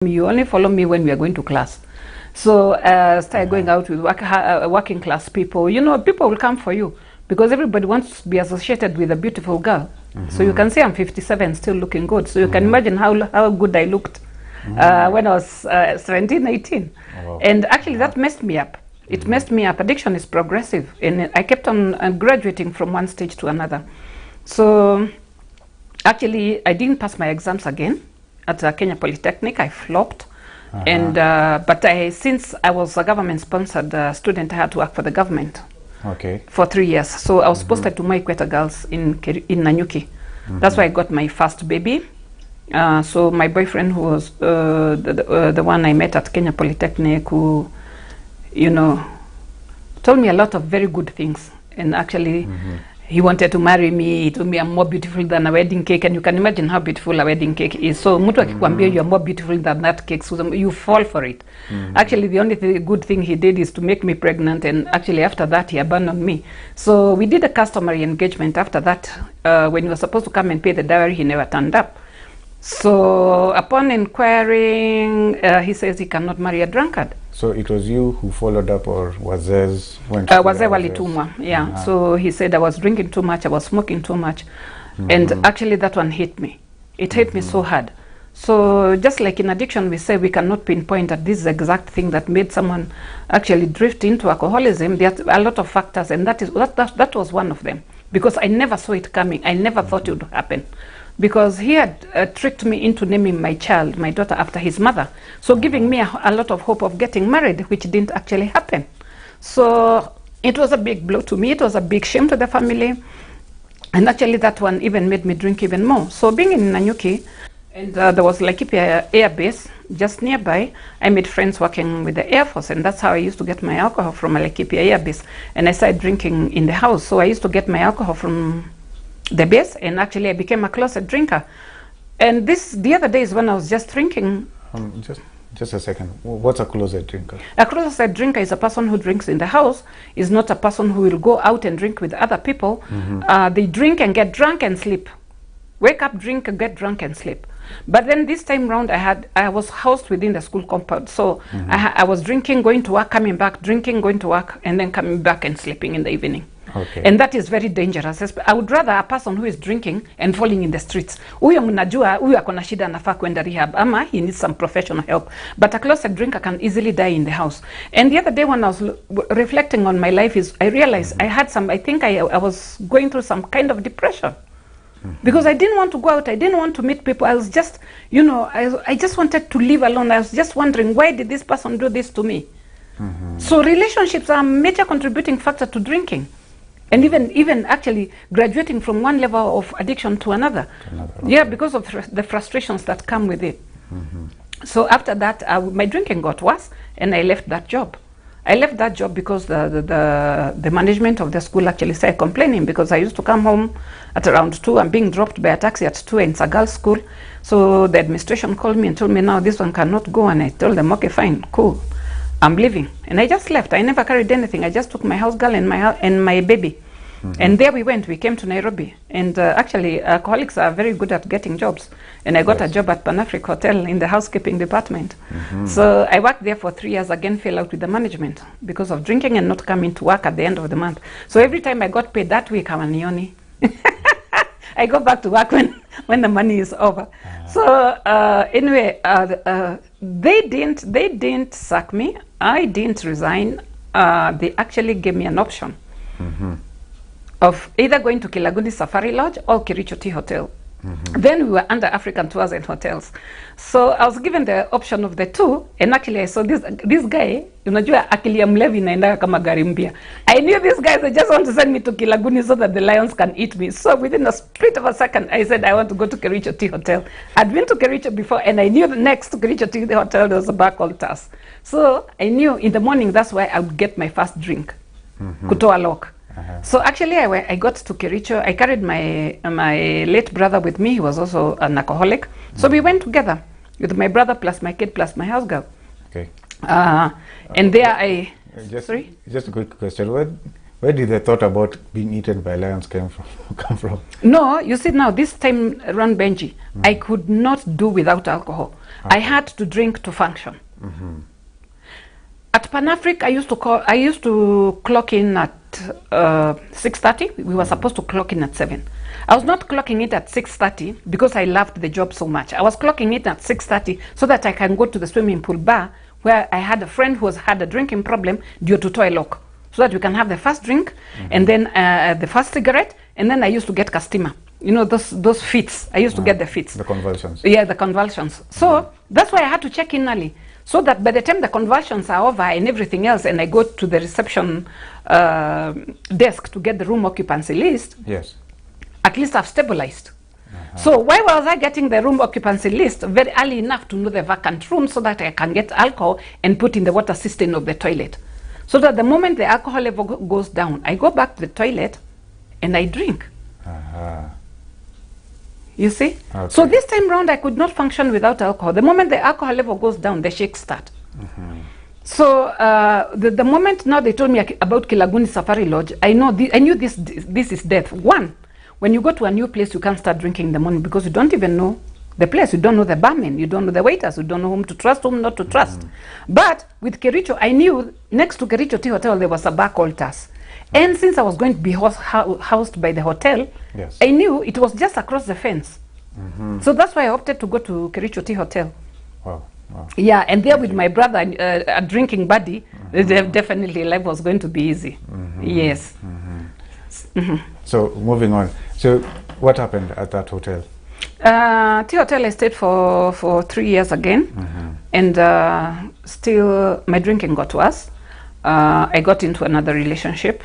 You only follow me when we are going to class. So started going out with working class people. You know, people will come for you because everybody wants to be associated with a beautiful girl. So you can see I'm 57, still looking good. So you can imagine how good I looked when I was 17, 18. Wow. And actually that messed me up. It messed me up. Addiction is progressive. And I kept on graduating from one stage to another. So actually I didn't pass my exams again at Kenya Polytechnic. I flopped. And but since I was a government-sponsored student, I had to work for the government. Okay. For 3 years. So I was posted to my Ikweta Girls in Nanyuki. That's where I got my first baby. So my boyfriend, who was the one I met at Kenya Polytechnic, who, you know, told me a lot of very good things. And actually, he wanted to marry me. He told me I'm more beautiful than a wedding cake. And you can imagine how beautiful a wedding cake is. So mtu akikwambia you are more beautiful than that cake, so you fall for it. Actually, the only good thing he did is to make me pregnant. And actually, after that, he abandoned me. So we did a customary engagement. After that, when he was supposed to come and pay the dowry, he never turned up. So upon inquiring, he says he cannot marry a drunkard. So it was you who followed up, or Wazez went? Wazee walitumwa, yeah. So he said I was drinking too much, I was smoking too much. And actually that one hit me. It hit me so hard. So just like in addiction, we say we cannot pinpoint that this is the exact thing that made someone actually drift into alcoholism. There are a lot of factors, and that was one of them. Because I never saw it coming. I never thought it would happen. Because he had tricked me into naming my child, my daughter, after his mother. So giving me a lot of hope of getting married, which didn't actually happen. So it was a big blow to me. It was a big shame to the family. And actually that one even made me drink even more. So being in Nanyuki, and there was Laikipia Air Base just nearby, I made friends working with the Air Force. And that's how I used to get my alcohol from Laikipia Air Base. And I started drinking in the house. So I used to get my alcohol from the base, and actually I became a closet drinker. And the other days when I was just drinking. Just a second. What's a closet drinker? A closet drinker is a person who drinks in the house, is not a person who will go out and drink with other people. They drink and get drunk and sleep. Wake up, drink, and get drunk and sleep. But then this time round, I was housed within the school compound. So I was drinking, going to work, coming back, drinking, going to work, and then coming back and sleeping in the evening. Okay. And that is very dangerous. I would rather a person who is drinking and falling in the streets. Huyo mnajua, huyo akona shida anafaa kwenda rehab, ama he needs some professional help. But a closet drinker can easily die in the house. And the other day when I was reflecting on my life, I realized I think I was going through some kind of depression. Because I didn't want to go out, I didn't want to meet people. I was just, you know, I just wanted to live alone. I was just wondering, why did this person do this to me? So relationships are a major contributing factor to drinking. And even actually graduating from one level of addiction to another. Okay. Yeah, because of the frustrations that come with it. So after that, my drinking got worse, and I left that job. I left that job because the management of the school actually started complaining, because I used to come home at around 2. I'm being dropped by a taxi at 2, and it's a girls' school. So the administration called me and told me, now this one cannot go. And I told them, okay, fine, cool, I'm leaving. And I just left. I never carried anything. I just took my house girl and my baby. And there we went. We came to Nairobi. And actually, alcoholics are very good at getting jobs. And I got a job at Pan-Africa Hotel in the housekeeping department. So I worked there for 3 years, again fell out with the management because of drinking and not coming to work at the end of the month. So every time I got paid that week, I go back to work when the money is over. So anyway, they didn't sack me. I didn't resign. They actually gave me an option of either going to Kilaguni Safari Lodge or Kericho Tea Hotel. Then we were under African Tours and Hotels. So I was given the option of the two, and actually I saw this guy, unajua akili ya mlevi inaenda kama gari mpya. I knew these guys, they just want to send me to Kilaguni so that the lions can eat me. So within a split of a second, I said I want to go to Kericho Tea Hotel. I'd been to Kericho before, and I knew the next to Kericho Tea Hotel there was a bar called Tas. So I knew in the morning that's where I would get my first drink, kutoa lock. So actually I got to Kericho. I carried my late brother with me. He was also an alcoholic. So we went together with my brother plus my kid plus my house girl. Okay. And there sorry? Just a quick question. Where did the thought about being eaten by lions come from? No, you see now, this time around Benji, I could not do without alcohol. I had to drink to function. At Pan-Afric, I used to clock in at 6:30. We were supposed to clock in at 7. I was not clocking it at 6:30 because I loved the job so much. I was clocking it at 6:30 so that I can go to the swimming pool bar where I had a friend who had a drinking problem due to toy lock, so that we can have the first drink and then the first cigarette, and then I used to get castima. You know, those fits. I used to get the fits. The convulsions. Yeah, the convulsions. So that's why I had to check in early, so that by the time the convulsions are over and everything else, and I go to the reception desk to get the room occupancy list, Yes. at least I've stabilized. So why was I getting the room occupancy list very early enough to know the vacant room, so that I can get alcohol and put in the water system of the toilet, so that the moment the alcohol level goes down, I go back to the toilet and I drink. You see? Okay. So this time round, I could not function without alcohol. The moment the alcohol level goes down, the shakes start. So the moment now they told me about Kilaguni Safari Lodge, I knew this is death. One, when you go to a new place, you can't start drinking in the morning because you don't even know the place. You don't know the barman. You don't know the waiters. You don't know whom to trust, whom not to trust. But with Kericho, I knew next to Kericho Tea Hotel, there was a bar called Tas. And since I was going to be housed by the hotel, Yes. I knew it was just across the fence. So that's why I opted to go to Kericho Tea Hotel. Wow. Yeah, and there with my brother, a drinking buddy, definitely life was going to be easy. Yes. So moving on. So what happened at that hotel? Tea Hotel I stayed for 3 years again, and still my drinking got worse. I got into another relationship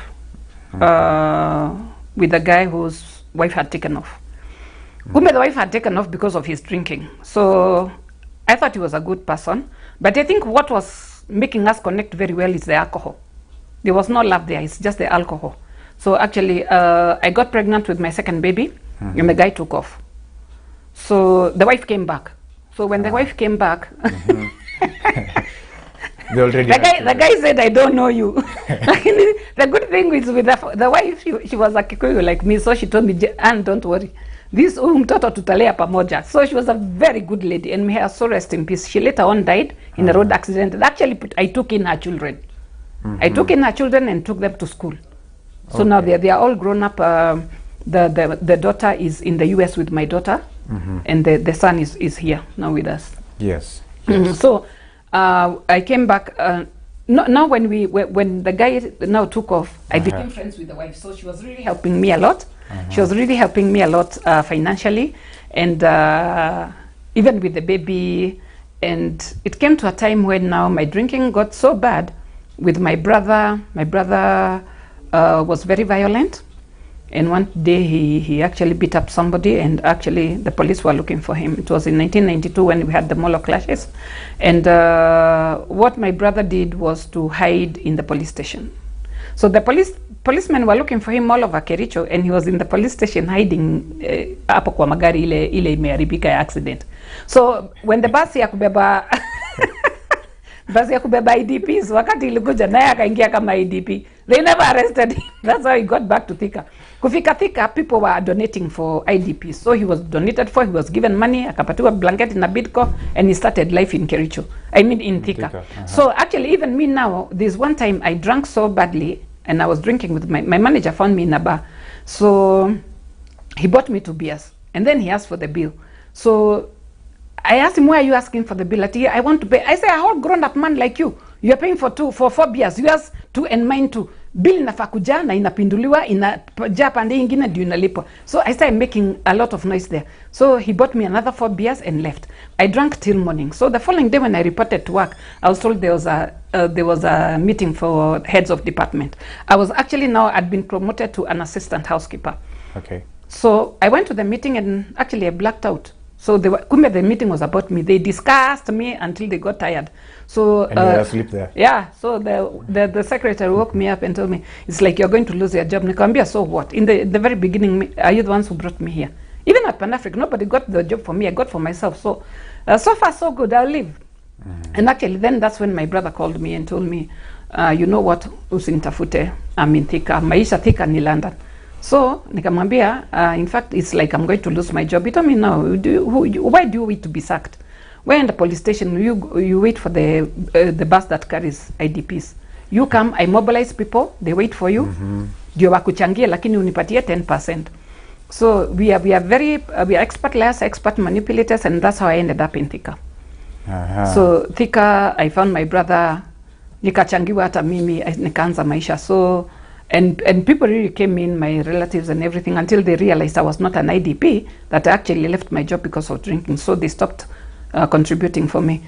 with a guy whose wife had taken off. Whom the wife had taken off because of his drinking. So I thought he was a good person, but I think what was making us connect very well is the alcohol. There was no love there, it's just the alcohol. So actually, I got pregnant with my second baby, and the guy took off. So the wife came back. So when the wife came back, the guy said, I don't know you. The good thing is with the wife, she was a Kikuyu like me, so she told me, Anne, don't worry. This mtoto tutalea pamoja. So she was a very good lady, and may her soul rest in peace. She later on died in a road accident. And actually, I took in her children. I took in her children and took them to school. So now they are all grown up. The daughter is in the US with my daughter, and the son is here now with us. Yes. So I came back. Now when the guy now took off, I became friends with the wife. So she was really helping me a lot. She was really helping me a lot financially, and even with the baby. And it came to a time when now my drinking got so bad with my brother. My brother was very violent, and one day he actually beat up somebody, and actually the police were looking for him. It was in 1992 when we had the Molo clashes, and what my brother did was to hide in the police station. So the policemen were looking for him all over Kericho, and he was in the police station hiding hapo kwa magari ile imeharibika ya accident. So when the basi ya kubeba basi ya kubeba IDPs wakati ilikuja naye akaingia kama IDP, they never arrested him. That's how he got back to Thika. Kufika Thika, people were donating for IDPs, so he was donated for, he was given money, akapatiwa blanket na Bidco, and he started life in Kericho. I mean in Thika. So actually even me now, there's one time I drank so badly, and I was drinking with my manager found me in a bar. So he bought me 2 beers, and then he asked for the bill. So I asked him, why are you asking for the bill? I want to pay. I say, a whole grown up man like you are paying for 4 beers. Yours 2 and mine 2. Bill inafaa kuja na inapinduliwa, inajaa pande ingine ndio inalipwa. So I started making a lot of noise there. So he bought me another 4 beers and left. I drank till morning. So the following day when I reported to work, I was told there was a meeting for heads of department. I was actually I'd been promoted to an assistant housekeeper. Okay. So I went to the meeting, and actually I blacked out. So the meeting was about me. They discussed me until they got tired. So and you were asleep there. Yeah. So the secretary woke me up and told me, it's like you're going to lose your job. Nikamwambia, so what? In the very beginning, are you the ones who brought me here? Even at Pan-Afric, nobody got the job for me. I got for myself. So so far so good. I'll leave. And actually then that's when my brother called me and told me, you know what, usinitafute, I'm in Thika. Maisha Thika ni London. So nikamwambia, in fact, it's like I'm going to lose my job. He told me, no, why do you want to be sacked? We're in the police station, you wait for the bus that carries IDPs. You come, I mobilize people, they wait for you. Ndio wakuchangie lakini unipatie 10%. So we are expert expert manipulators, and that's how I ended up in Thika. So Thika, I found my brother, nikachangiwa hata mimi, nikaanza maisha. So and people really came in, my relatives and everything, until they realized I was not an IDP, that I actually left my job because of drinking. So they stopped contributing for me.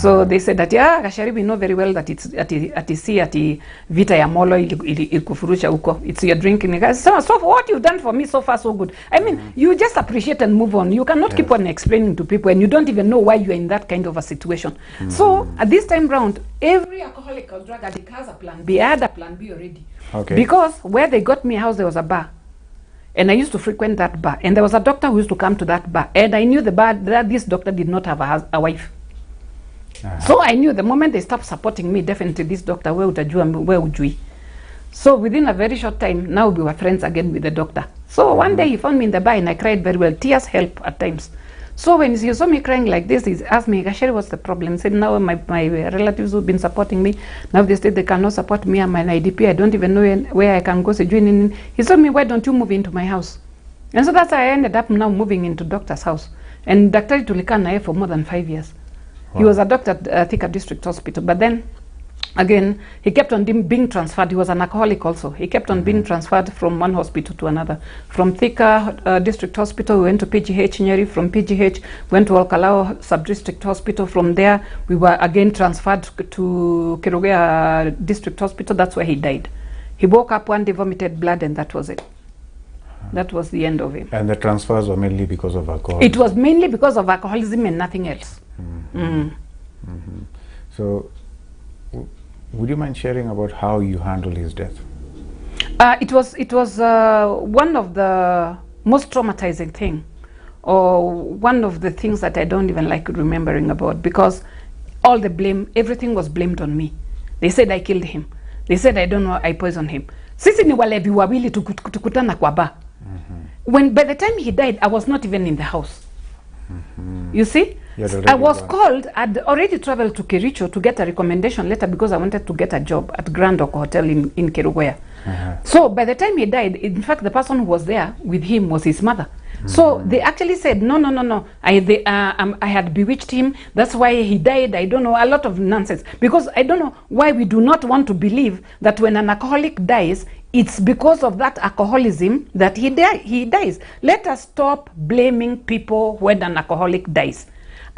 So they said that, yeah, Gachari, we know very well that it's ati vita ya molo ilikufurusha huko. It's your drinking. So what you've done for me so far so good. I mean, you just appreciate and move on. You cannot keep on explaining to people, and you don't even know why you are in that kind of a situation. So at this time round, every alcoholic or drug addict has a plan B. I had a plan B already. Okay. Because where they got me a house, there was a bar. And I used to frequent that bar. And there was a doctor who used to come to that bar. And I knew the bar that this doctor did not have a wife. So I knew the moment they stopped supporting me, definitely this doctor, where would we? So within a very short time, now we were friends again with the doctor. So one day he found me in the bar and I cried very well. Tears help at times. So when he saw me crying like this, he asked me, Gachari, what's the problem? He said, now my relatives who've been supporting me, now they said they cannot support me. I'm an IDP. I don't even know where I can go. So he told me, why don't you move into my house? And so that's how I ended up now moving into doctor's house. And Dr. tulikaa naye for more than 5 years. Wow. He was a doctor at Thika District Hospital. But then, again, he kept on being transferred. He was an alcoholic also. He kept on being transferred from one hospital to another. From Thika District Hospital, we went to PGH Nyeri. From PGH, went to Olkalao Sub-District Hospital. From there, we were again transferred to Kirugea District Hospital. That's where he died. He woke up one day, vomited blood, and that was it. That was the end of him. And the transfers were mainly because of alcohol? It was mainly because of alcoholism and nothing else. So, would you mind sharing about how you handled his death? It was one of the most traumatizing thing, or one of the things that I don't even like remembering about, because all the blame, everything was blamed on me. They said I killed him. They said I don't know, I poisoned him. Sisi ni walevi wawili tukutana kwa bar. When by the time he died, I was not even in the house. You see? I was called. I'd already traveled to Kericho to get a recommendation letter because I wanted to get a job at Grand Oco Hotel in Kirugea. So by the time he died, in fact, the person who was there with him was his mother. So they actually said, no. I had bewitched him. That's why he died. I don't know, a lot of nonsense. Because I don't know why we do not want to believe that when an alcoholic dies, it's because of that alcoholism that he dies. Let us stop blaming people when an alcoholic dies.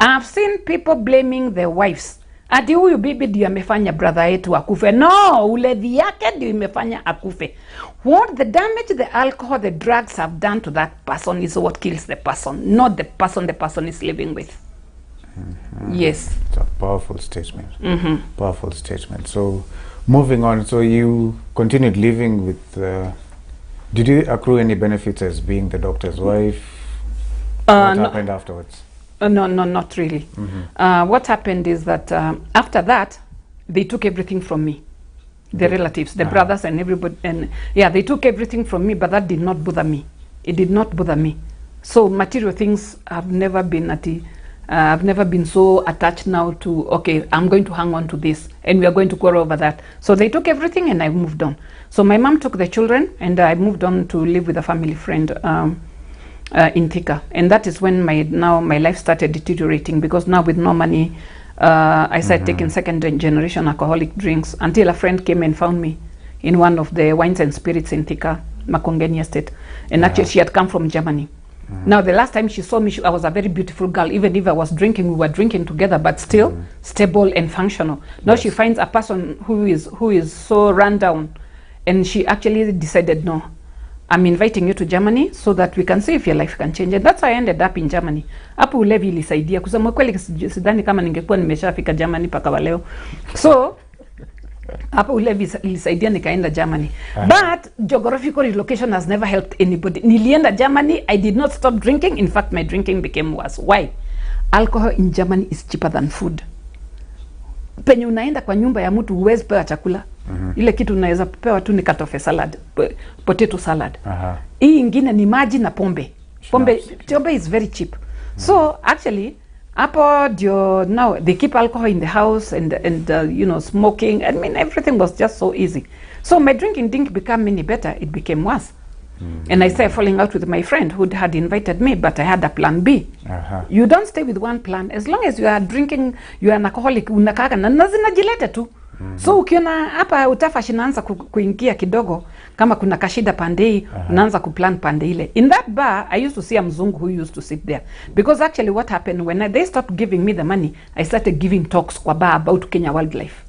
I've seen people blaming their wives. Ati huyu bibi ndio amefanya brother yetu akufe. No, ulevi yake ndio imefanya akufe. What the damage the alcohol, the drugs have done to that person is what kills the person, not the person is living with. Yes. It's a powerful statement. Powerful statement. So, moving on, so you continued living with, did you accrue any benefits as being the doctor's wife? What happened afterwards? No, not really. What happened is that after that, they took everything from me. The relatives, the brothers and everybody. And yeah, they took everything from me, but that did not bother me. It did not bother me. So material things have never been I've never been so attached now to, okay, I'm going to hang on to this and we are going to quarrel over that. So they took everything and I moved on. So my mom took the children and I moved on to live with a family friend in Thika. And that is when my life started deteriorating, because now with no money, I started taking second generation alcoholic drinks until a friend came and found me in one of the wines and spirits in Thika, Makongeni Estate. And actually she had come from Germany. Now the last time she saw me, I was a very beautiful girl. Even if I was drinking, we were drinking together, but still stable and functional. Now she finds a person who is so run down, and she actually decided, no, I'm inviting you to Germany so that we can see if your life can change. And that's how I ended up in Germany. Hapo ulevi ilisaidia. Kusema kweli sidhani kama ningekuwa nimeshafika Germany paka wa leo. So hapo ulevi ilisaidia nikaenda Germany. But geographical relocation has never helped anybody. Nilienda Germany, I did not stop drinking. In fact, my drinking became worse. Why? Alcohol in Germany is cheaper than food. Penye unaenda kwa nyumba ya mtu huwezi pewa chakula. Ile kitu unaweza pewa tu ni katofe salad, potato salad. Hii ingine ni maji na pombe. Pombe is very cheap. So actually Hapo ndio now they keep alcohol in the house and you know, smoking. I mean, everything was just so easy. So my drinking didn't become any better, it became worse. And I started falling out with my friend who had invited me, but I had a plan B. You don't stay with one plan. As long as you are drinking, you are an alcoholic, unakaka na zinajileta tu. So ukiona hapa utafashi naanza kuingia kidogo, kama kuna kashida pande unaanza kuplan pande ile. In that bar, I used to see a mzungu who used to sit there. Because actually what happened, when they stopped giving me the money, I started giving talks kwa bar about Kenya wildlife.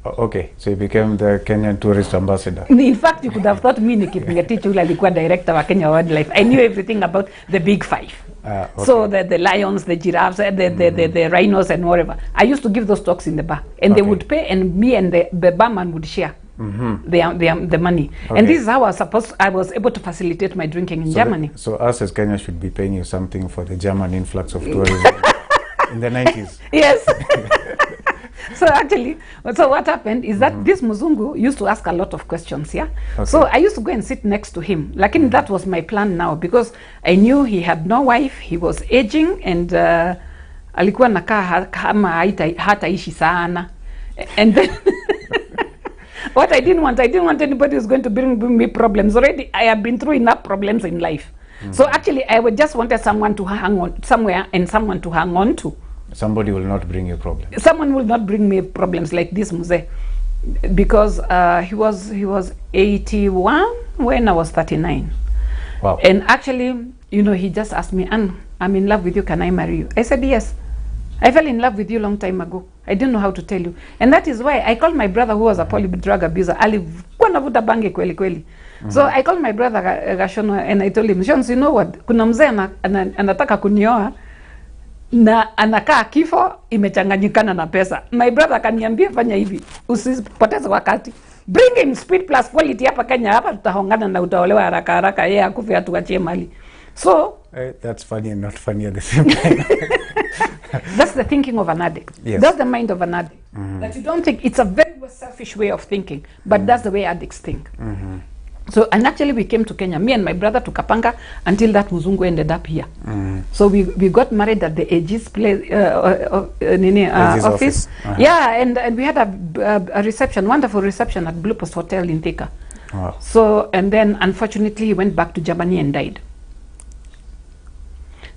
Okay, so you became the Kenyan tourist ambassador. In fact, you could have thought me nikipingatichu ule alikuwa director wa Kenya wildlife. I knew everything about the big five. Okay. So the lions, the giraffes, the rhinos and whatever. I used to give those talks in the bar. And they would pay, and me and the barman would share the money. Okay. And this is how I was able to facilitate my drinking in Germany. So us as Kenya should be paying you something for the German influx of tourism in the 90s. Yes. So actually, so what happened is that this Muzungu used to ask a lot of questions, yeah? Okay. So I used to go and sit next to him. Like, that was my plan now, because I knew he had no wife, he was aging, and alikuwa nakaa kama hataishi sana. And then what I didn't want anybody who's going to bring me problems. Already, I have been through enough problems in life. So actually, I would just wanted someone to hang on somewhere and someone to hang on to. Somebody will not bring you problems. Someone will not bring me problems like this Mzee, because he was 81 when I was 39. Wow. And actually, you know, he just asked me, Ann, I'm in love with you, can I marry you? I said yes. I fell in love with you a long time ago. I didn't know how to tell you. And that is why I called my brother, who was a poly drug abuser. Alikuwa navuta bangi kweli kweli. So I called my brother Gashono and I told him, Shons, you know what? Kuna mzee anataka kunioa na anakaa kifo imechanganyikana na pesa. My brother akaniambia, fanya hivi, usipoteze wakati, bring him Speed Plus Quality hapa Kenya, hapa tutahongana na utaolewa haraka haraka, yeye akufe atuachie mali. So that's funny and not funny at the same time. That's the thinking of an addict. Yes. That's the mind of an addict. That you don't think, it's a very selfish way of thinking, but that's the way addicts think. So, and actually we came to Kenya, me and my brother to Kapanga, until that Muzungu ended up here. So we got married at the AG's place, office. Yeah, and we had a reception, wonderful reception at Blue Post Hotel in Thika. Wow. So, and then unfortunately he went back to Germany and died.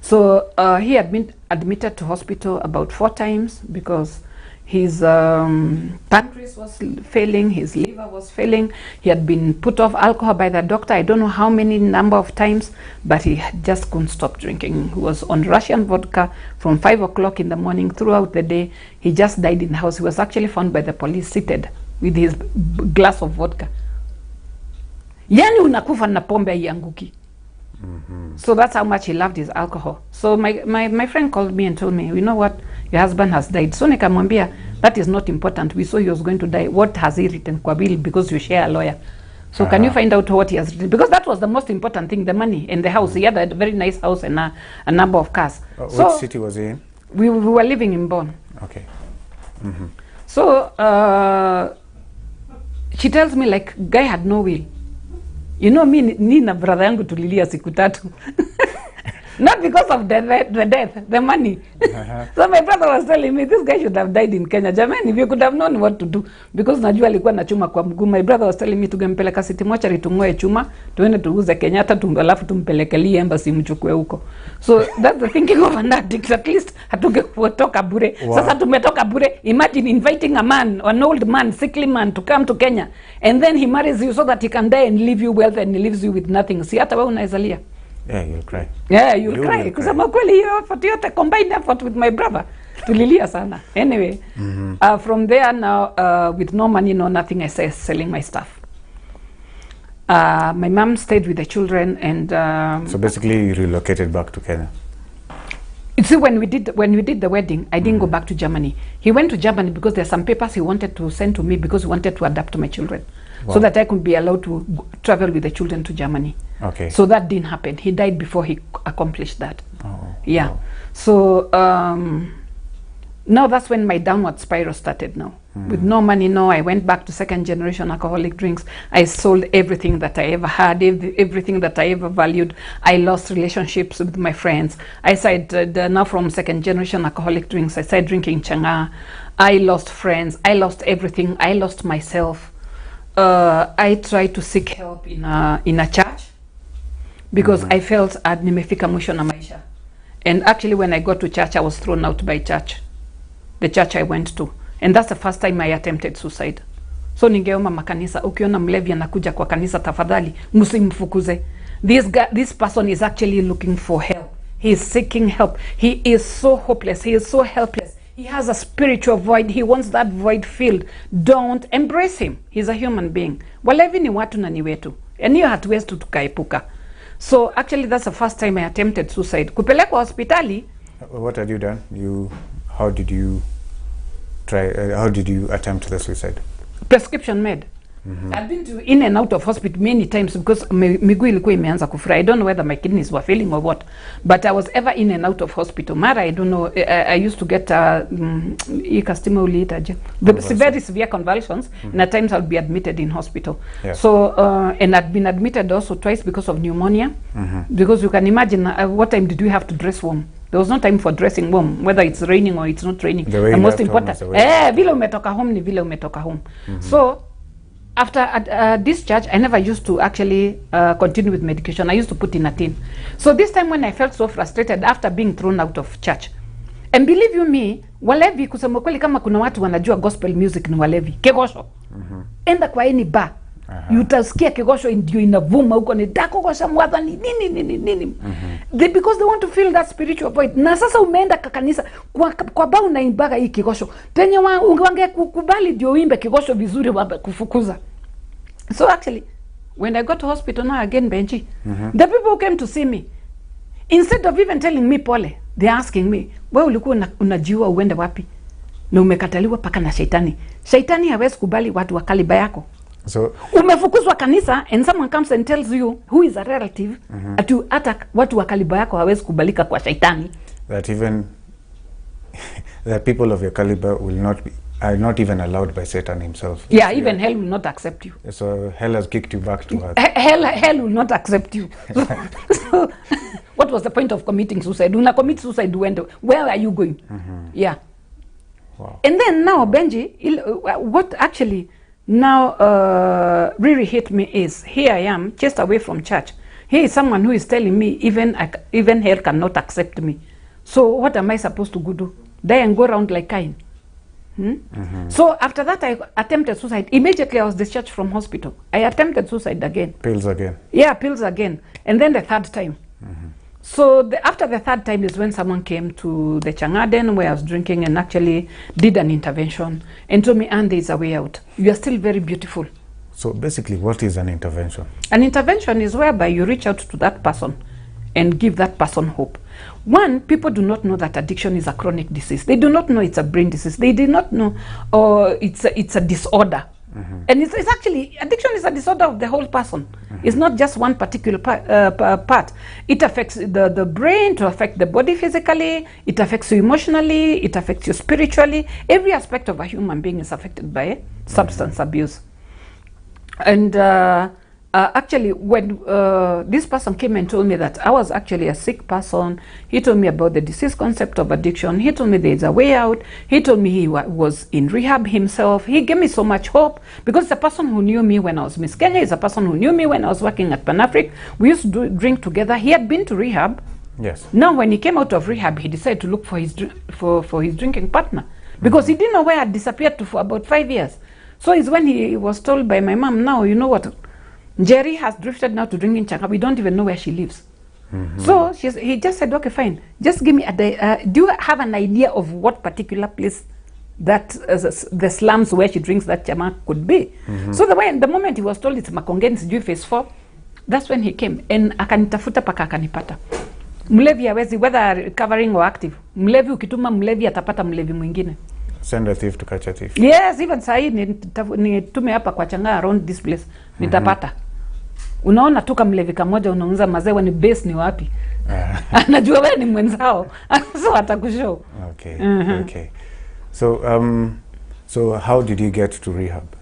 So he had been admitted to hospital about 4 times because his pancreas was failing, his liver was failing. He had been put off alcohol by the doctor, I don't know how many number of times, but he just couldn't stop drinking. He was on Russian vodka from 5 o'clock in the morning throughout the day. He just died in the house. He was actually found by the police seated with his glass of vodka. Yani unakufa na pombe haianguki. So that's how much he loved his alcohol. So my friend called me and told me, you know what, your husband has died. So nikamwambia, that is not important. We saw he was going to die. What has he written kwa will? Because you share a lawyer. So can you find out what he has written? Because that was the most important thing, the money and the house. He had a very nice house and a number of cars. So, which city was he in? We were living in Bonn. Okay. So she tells me, like, guy had no will. You know, me na brother yangu tulilia siku 3. Not because of the death, the money. So my brother was telling me, this guy should have died in Kenya. Jamani, if you could have known what to do. Because najua alikuwa na chuma kwa mguu. My brother was telling me, tungempeleka City Mortuary tung'oe chuma, tuende tuuze Kenyatta, alafu tumpelekeli embassy mchukue huko. So that's the thinking of an addict. At least hatungetoka bure. Wow. Sasa tumetoka bure. Imagine inviting a man, an old man, sickly man, to come to Kenya. And then he marries you so that he can die and leave you wealth and he leaves you with nothing. Si hata wewe unaizalia. Yeah, you'll cry. Yeah, you'll cry. Kusema kweli hiyo effort yote, combined effort with my brother. Tulilia sana. Anyway, from there now, with no money, no nothing, I started selling my stuff. My mom stayed with the children and... so basically you relocated back to Kenya? You see, when we did the wedding, I didn't go back to Germany. He went to Germany because there's some papers he wanted to send to me because he wanted to adapt my children. Wow. So that I could be allowed to travel with the children to Germany. Okay. So that didn't happen. He died before he accomplished that. Oh. Yeah. Wow. So Now that's when my downward spiral started now. With no money, no, I went back to second generation alcoholic drinks. I sold everything that I ever had, everything that I ever valued. I lost relationships with my friends. I started, now from second generation alcoholic drinks, I started drinking changa. I lost friends. I lost everything. I lost myself. I tried to seek help in a church because I felt nimefika mwisho na maisha. And actually when I got to church, I was thrown out by church. The church I went to. And that's the first time I attempted suicide. So ningeomba makanisa, ukiona mlevi anakuja kwa kanisa tafadhali, msimfukuze. This person is actually looking for help. He is seeking help. He is so hopeless. He is so helpless. He has a spiritual void. He wants that void filled. Don't embrace him. He's a human being. Walevi ni watu na ni wetu. And hiyo hatuwezi tukaepuka. So actually that's the first time I attempted suicide. Kupelekwa hospitali. What had you done? How did you try? How did you attempt the suicide? Prescription med. I've been to in and out of hospital many times because miguu ilikuwa imeanza kufura. I don't know whether my kidneys were failing or what, but I was ever in and out of hospital. Mara, I don't know. I used to get very severe convulsions, and at times I'll be admitted in hospital. Yes. So and I'd been admitted also twice because of pneumonia. Because you can imagine what time did we have to dress warm? There was no time for dressing warm, whether it's raining or it's not raining. The most important, vile umetoka home ni vile umetoka home. So after discharge, I never used to actually continue with medication. I used to put in a tin. So this time when I felt so frustrated after being thrown out of church, and believe you me, walevi, kusema kweli kama kuna watu wanajua gospel music ni walevi, kegosho. Enda kwa any bar, utasikia kegosho ndio inavuma huko ni dakogosha mwadha ni nini. Because they want to feel that spiritual void. Na sasa umeenda kanisa kwa bar unaimbaga hii kegosho. Penye wange kukubali ndio uimbe kegosho vizuri kufukuza. So actually, when I got to hospital now again, Benji, the people who came to see me, instead of even telling me pole, they're asking me, wewe ulikuwa unajiua uende wapi? Na umekataliwa paka na shaitani. Shaitani hawezi kubali watu wa kaliba yako. So umefukuzwa kanisa and someone comes and tells you who is a relative ata watu wa kaliba yako hawezi kubalika kwa shaitani. That even the people of your caliber are not even allowed by Satan himself. Yeah, even hell will not accept you. So hell has kicked you back to earth. Hell will not accept you. So what was the point of committing suicide? When I commit suicide, where are you going? Yeah. Wow. And then now, Benji, what actually now really hit me is, here I am, just away from church. Here is someone who is telling me even hell cannot accept me. So what am I supposed to do? Die and go around like Cain? So after that, I attempted suicide. Immediately, I was discharged from hospital. I attempted suicide again. Pills again? Yeah, pills again. And then the third time. So after the third time is when someone came to the Changaden where I was drinking and actually did an intervention and told me, and there is a way out. You are still very beautiful. So basically, what is an intervention? An intervention is whereby you reach out to that person and give that person hope. One, people do not know that addiction is a chronic disease. They do not know it's a brain disease. They do not know it's a disorder. And it's actually, addiction is a disorder of the whole person. It's not just one particular part. It affects the brain, to affect the body physically, it affects you emotionally, it affects you spiritually. Every aspect of a human being is affected by substance abuse. And actually, when this person came and told me that I was actually a sick person, he told me about the disease concept of addiction. He told me there's a way out. He told me he was in rehab himself. He gave me so much hope because the person who knew me when I was Miss Kenya is a person who knew me when I was working at Pan-Afric. We used to drink together. He had been to rehab. Yes. Now, when he came out of rehab, he decided to look for his drinking partner because he didn't know where I had disappeared to for about 5 years. So it's when he was told by my mom, now, you know what? Jerry has drifted now to drinking changa. We don't even know where she lives. So he just said, okay, fine. Just give me do you have an idea of what particular place that the slums where she drinks that chama could be? So the moment he was told it's Makongeni sijui phase 4, that's when he came. And akanitafuta paka akanipata. Mlevi hawezi, whether recovering or active. Mlevi ukituma mlevi atapata mlevi mwingine. Send a thief to catch a thief. Yes, even sahi nitume hapa kwa changa around this place. Nitapata. Unaona tuka mlevi kamoja unauza mazewa ni base ni wapi? Anajua wewe ni mwenzao. So atakushow. Okay. Okay. So how did you get to rehab?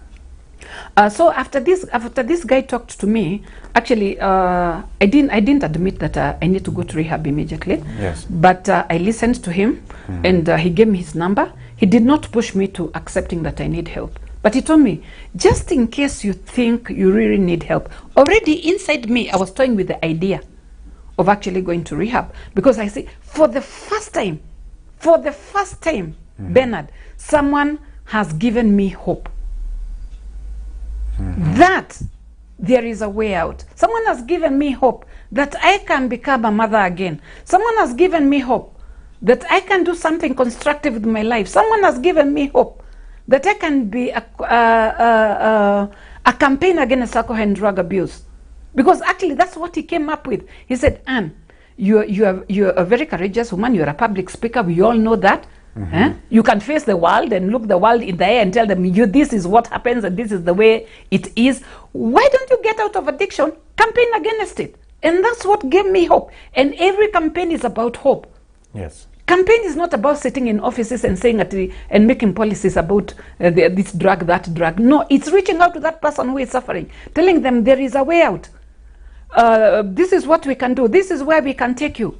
So after this guy talked to me, actually, I didn't admit that I need to go to rehab immediately. Yes. But I listened to him, and he gave me his number. He did not push me to accepting that I need help. But he told me, just in case you think you really need help, already inside me, I was toying with the idea of actually going to rehab. Because I say, for the first time, Bernard, someone has given me hope. That there is a way out. Someone has given me hope that I can become a mother again. Someone has given me hope that I can do something constructive with my life. Someone has given me hope that I can be a campaign against alcohol and drug abuse. Because actually that's what he came up with. He said, Anne, you're a very courageous woman. You're a public speaker. We all know that. You can face the world and look the world in the eye and tell them, this is what happens and this is the way it is. Why don't you get out of addiction? Campaign against it. And that's what gave me hope. And every campaign is about hope. Yes. Campaign is not about sitting in offices and saying and making policies about this drug, that drug. No, it's reaching out to that person who is suffering, telling them there is a way out. This is what we can do. This is where we can take you.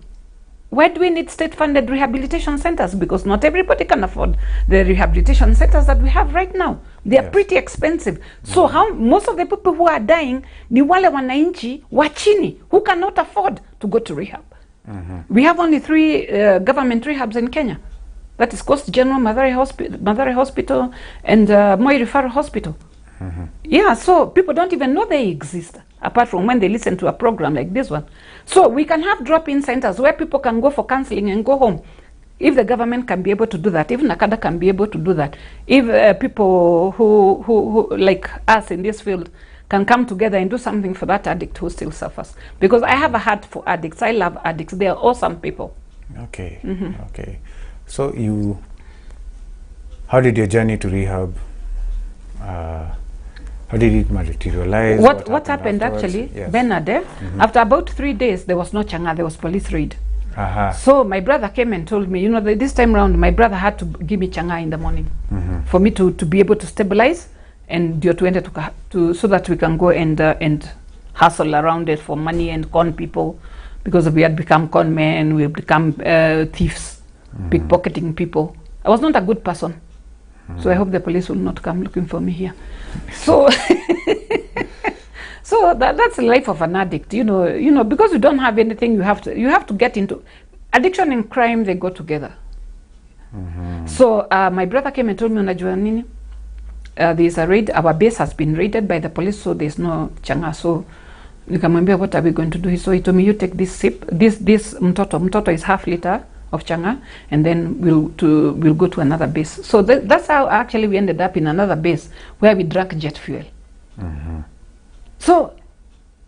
Why do we need state-funded rehabilitation centers? Because not everybody can afford the rehabilitation centers that we have right now. They are pretty expensive. So how most of the people who are dying ni wale wananchi wa chini who cannot afford to go to rehab. We have only 3 government rehabs in Kenya. That is Coast General, Mathare Hospital, and Moi Referral Hospital. Yeah, so people don't even know they exist, apart from when they listen to a program like this one. So we can have drop-in centers where people can go for counseling and go home. If the government can be able to do that, if NACADA can be able to do that, if people who like us in this field can come together and do something for that addict who still suffers. Because I have a heart for addicts. I love addicts. They are awesome people. Okay. Okay. So how did your journey to rehab, how did it materialize? What happened actually, yes. Bernard, after about 3 days, there was no changa, there was police raid. So my brother came and told me, this time round, my brother had to give me changa in the morning for me to be able to stabilize and to so that we can go and hustle around it for money and con people, because we had become con men, we had become thieves, pickpocketing people. I was not a good person. So I hope the police will not come looking for me here. So, so that's the life of an addict. Because you don't have anything, you have to get into addiction and crime. They go together. So my brother came and told me, unajua nini? There's a raid. Our base has been raided by the police, so there's no changa. So nikamwambia, what are we going to do? So he told me, you take this sip. This mtoto is half liter of changa, and then we'll go to another base. So that's how actually we ended up in another base where we drank jet fuel. So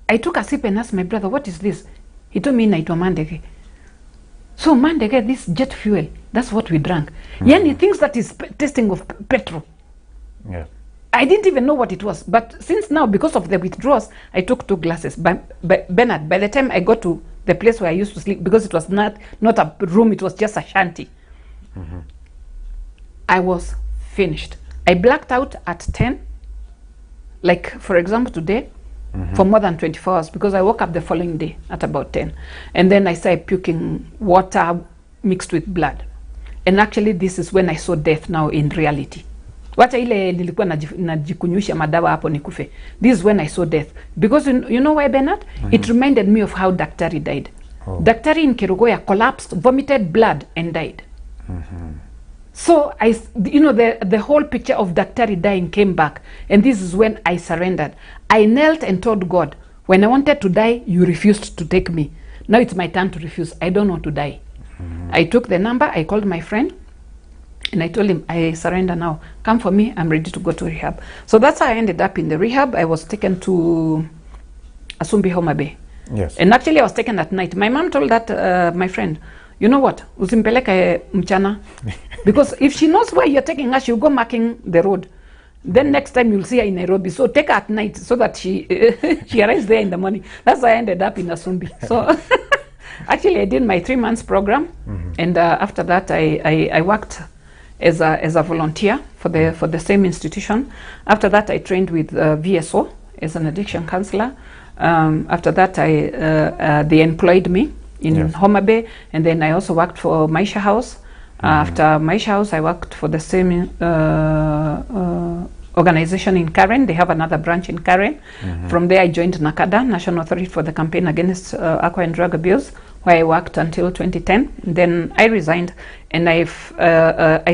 I took a sip and asked my brother, what is this? He told me, naitwa mandege. So mandege, this jet fuel, that's what we drank. Yani things that is tasting of petrol. Yeah. I didn't even know what it was, but since now, because of the withdrawals, I took 2 glasses. Bernard, by the time I got to the place where I used to sleep, because it was not a room, it was just a shanty, I was finished. I blacked out at 10, like for example today, for more than 24 hours, because I woke up the following day at about 10, and then I started puking water mixed with blood. And actually this is when I saw death now in reality. Wacha ile nilikuwa najikunyusha madawa hapo nikufe. This is when I saw death. Because you know why, Bernard? It reminded me of how Daktari died. Daktari in Kerugoya collapsed, vomited blood, and died. So the whole picture of Daktari dying came back, and this is when I surrendered. I knelt and told God, when I wanted to die, you refused to take me. Now it's my turn to refuse. I don't want to die. I took the number, I called my friend, and I told him, I surrender now. Come for me, I'm ready to go to rehab. So that's how I ended up in the rehab. I was taken to Asumbi, Homa Bay. Yes. And actually I was taken at night. My mom told that my friend, you know what, usimpeleke mchana. Because if she knows where you're taking her, she'll go marking the road. Then next time you'll see her in Nairobi. So take her at night so that she arrives there in the morning. That's why I ended up in Asumbi. So actually I did my 3 months program. And after that I worked as a volunteer for the same institution. After that, I trained with VSO as an addiction counselor. After that, they employed me in Homa Bay, and then I also worked for Maisha House. After Maisha House, I worked for the same organization in Karen. They have another branch in Karen. From there, I joined NACADA, National Authority for the Campaign Against Alcohol and Drug Abuse, where I worked until 2010. Then I resigned, and I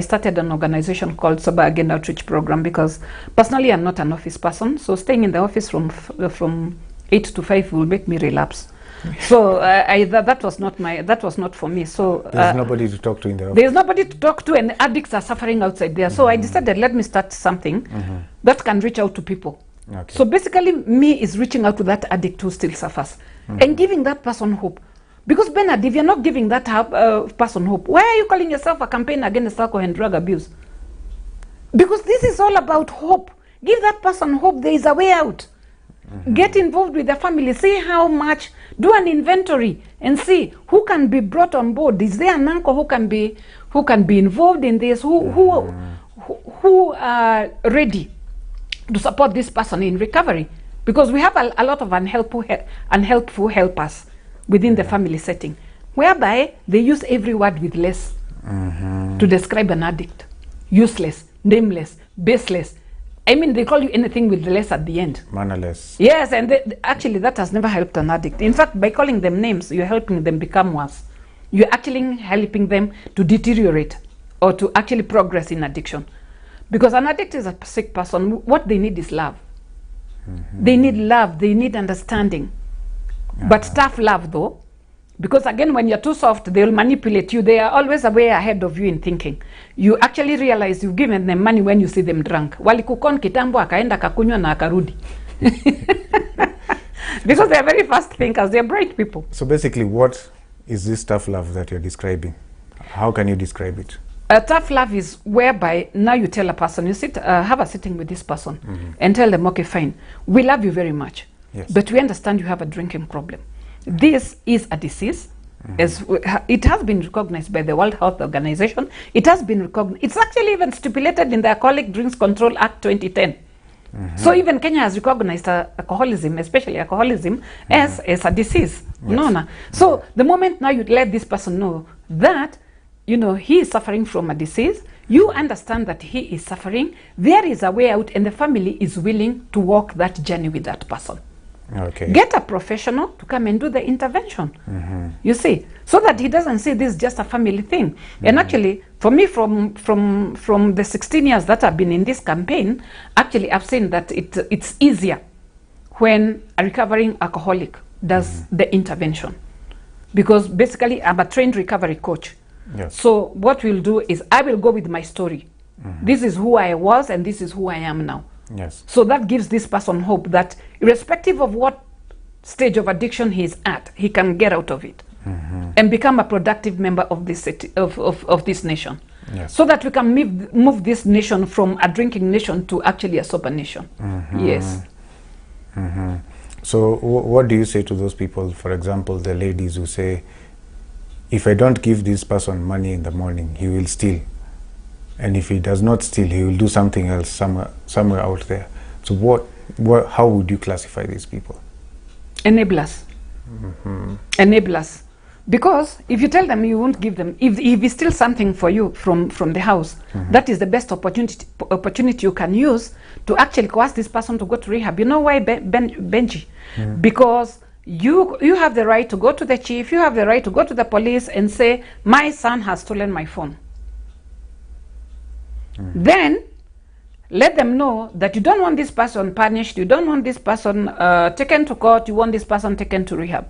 started an organization called Sober Again Outreach Program, because personally I'm not an office person, so staying in the office from 8 to 5 will make me relapse. So that was not for me. So there's nobody to talk to in the office. There's nobody to talk to, and addicts are suffering outside there. So I decided, let me start something that can reach out to people. Okay. So basically, me is reaching out to that addict who still suffers and giving that person hope. Because Bernard, if you're not giving that person hope, why are you calling yourself a campaign against alcohol and drug abuse? Because this is all about hope. Give that person hope. There is a way out. Get involved with the family. See how much. Do an inventory and see who can be brought on board. Is there an uncle who can be involved in this? Who are ready to support this person in recovery? Because we have a lot of unhelpful helpers within the family setting, whereby they use every word with less to describe an addict. Useless, nameless, baseless. I mean, they call you anything with less at the end. Mannerless. Yes, and actually that has never helped an addict. In fact, by calling them names, you're helping them become worse. You're actually helping them to deteriorate or to actually progress in addiction. Because an addict is a sick person. What they need is love. They need love. They need understanding. But tough love, though. Because again, when you're too soft, they'll manipulate you. They are always way ahead of you in thinking. You actually realize you've given them money when you see them drunk. Walikukon kitambo akaenda kakunywa na akarudi. Because they're very fast thinkers. They're bright people. So basically, what is this tough love that you're describing? How can you describe it? A tough love is whereby now you tell a person, you sit, have a sitting with this person and tell them, okay, fine, we love you very much, but we understand you have a drinking problem. This is a disease. As it has been recognized by the World Health Organization. It has been recognized. It's actually even stipulated in the Alcoholic Drinks Control Act 2010. So even Kenya has recognized alcoholism, especially alcoholism, as a disease. So the moment now you let this person know that, you know, he is suffering from a disease, you understand that he is suffering, there is a way out, and the family is willing to walk that journey with that person. Okay. Get a professional to come and do the intervention. You see, so that he doesn't see this just a family thing. And actually, for me, from the 16 years that I've been in this campaign, actually I've seen that it's easier when a recovering alcoholic does the intervention, because basically I'm a trained recovery coach. So what we'll do is I will go with my story. This is who I was and this is who I am now. So that gives this person hope that irrespective of what stage of addiction he is at, he can get out of it and become a productive member of this city, of this nation. So that we can move this nation from a drinking nation to actually a sober nation. Yes. So what do you say to those people, for example, the ladies who say, if I don't give this person money in the morning, he will steal. And if he does not steal, he will do something else somewhere out there. So how would you classify these people? Enablers. Enablers. Because if you tell them you won't give them, if he steals something for you from the house, that is the best opportunity you can use to actually coerce this person to go to rehab. You know why, Benji? Because you have the right to go to the chief, you have the right to go to the police and say, my son has stolen my phone. Then let them know that you don't want this person punished, you don't want this person taken to court, you want this person taken to rehab.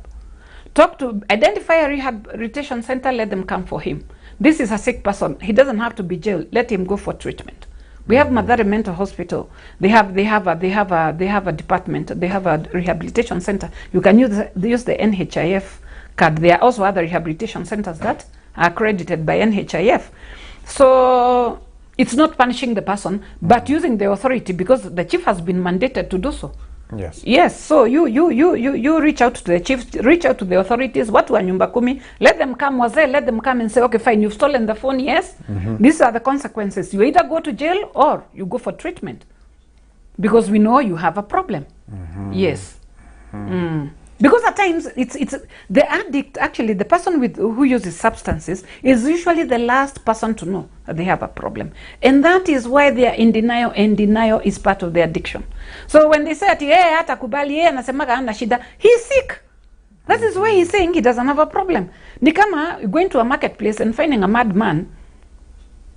Identify a rehabilitation center, let them come for him. This is a sick person, he doesn't have to be jailed, let him go for treatment. We have Mathare Mental Hospital. They have a department. They have a rehabilitation center. You can use the NHIF card. There are also other rehabilitation centers that are accredited by NHIF. So it's not punishing the person, but using the authority, because the chief has been mandated to do so. Yes. Yes, so you reach out to the chief, reach out to the authorities, watu wa nyumba kumi, let them come, wazee, let them come and say, okay, fine, you've stolen the phone, yes. These are the consequences. You either go to jail or you go for treatment. Because we know you have a problem. Yes. Because at times, it's the addict, actually, the person who uses substances is usually the last person to know that they have a problem. And that is why they are in denial, and denial is part of the addiction. So when they say, hata kubali, anasemaga hana shida, he's sick. That is why he's saying he doesn't have a problem. Ni kama going to a marketplace and finding a madman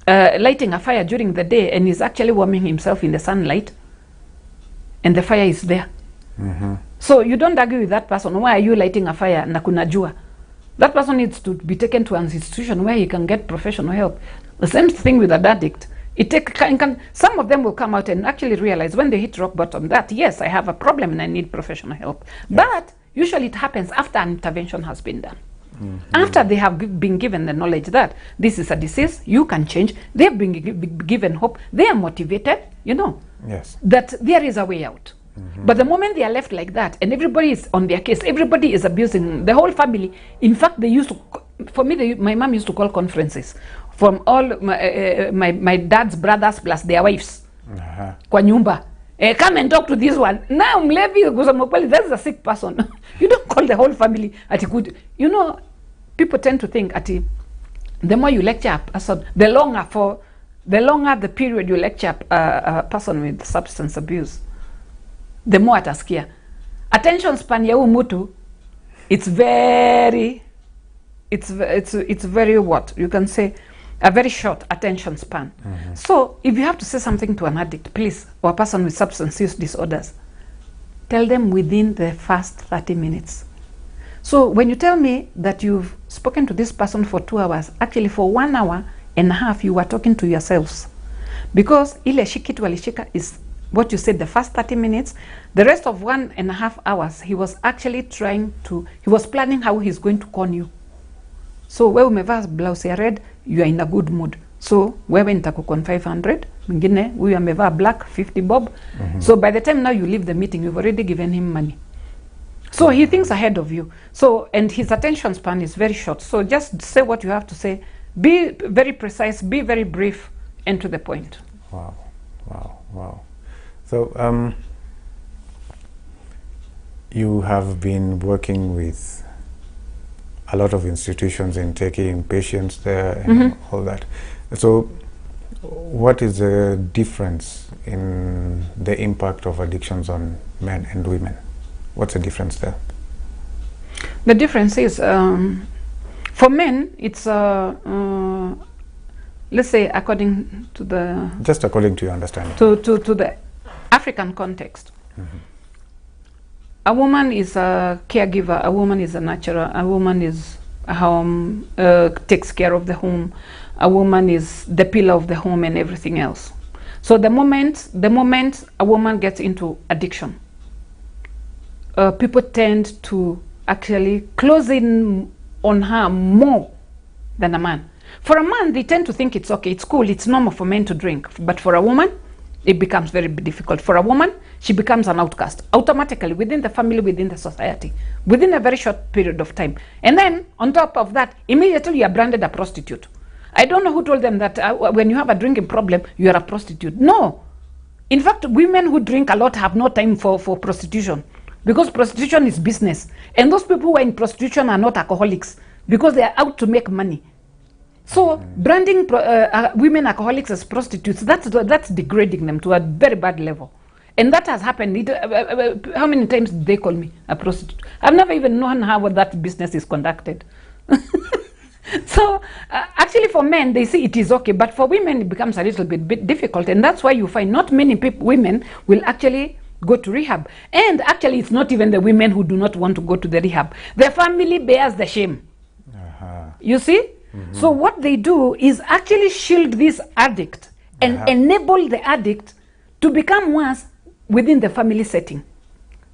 lighting a fire during the day, and he's actually warming himself in the sunlight, and the fire is there. So you don't argue with that person. Why are you lighting a fire na kuna jua? That person needs to be taken to an institution where he can get professional help. The same thing with an addict. Some of them will come out and actually realize when they hit rock bottom that, yes, I have a problem and I need professional help. Yes. But usually it happens after an intervention has been done. After they have been given the knowledge that this is a disease, you can change. They've been given hope. They are motivated, yes, that there is a way out. But the moment they are left like that, and everybody is on their case, everybody is abusing the whole family. In fact, they used to, for me, my mom used to call conferences from all my dad's brothers plus their wives. Kwa nyumba. Come and talk to this one. Now, Mlevi, that's a sick person. You don't call the whole family at a good. People tend to think at the more you lecture a person, the longer the period you lecture a person with substance abuse, the more ataskia. Attention span ya umutu, it's very what you can say, a very short attention span. So if you have to say something to an addict, please, or a person with substance use disorders, tell them within the first 30 minutes. So when you tell me that you've spoken to this person for 2 hours, actually for 1 hour and a half you were talking to yourselves, because ile shikitu walishika is what you said, the first 30 minutes. The rest of 1.5 hours, he was actually he was planning how he's going to con you. So wewe umevaa blouse ya red, you are in a good mood. So wewe nitakukon 500, mwingine huyu amevaa black 50 bob. So by the time now you leave the meeting, you've already given him money. So he thinks ahead of you. So, and his attention span is very short. So just say what you have to say. Be very precise, be very brief, and to the point. Wow. So you have been working with a lot of institutions in taking patients there and all that. So what is the difference in the impact of addictions on men and women? What's the difference there? The difference is, for men, it's, let's say according to the... Just according to your understanding. To the African context. A woman is a caregiver, a woman is a nurturer, a woman is a home, takes care of the home, a woman is the pillar of the home and everything else. So the moment a woman gets into addiction, people tend to actually close in on her more than a man. For a man, they tend to think it's okay, it's cool, it's normal for men to drink. But for a woman, it becomes very difficult. For a woman, she becomes an outcast automatically within the family, within the society, within a very short period of time. And then on top of that, immediately you are branded a prostitute. I don't know who told them that when you have a drinking problem, you are a prostitute. No. In fact, women who drink a lot have no time for prostitution, because prostitution is business. And those people who are in prostitution are not alcoholics, because they are out to make money. So branding women alcoholics as prostitutes, that's degrading them to a very bad level. And that has happened. How many times did they call me a prostitute? I've never even known how that business is conducted. So actually for men, they see it is okay, but for women it becomes a little bit difficult. And that's why you find not many women will actually go to rehab. And actually it's not even the women who do not want to go to the rehab. The family bears the shame. You see? So what they do is actually shield this addict and enable the addict to become worse within the family setting.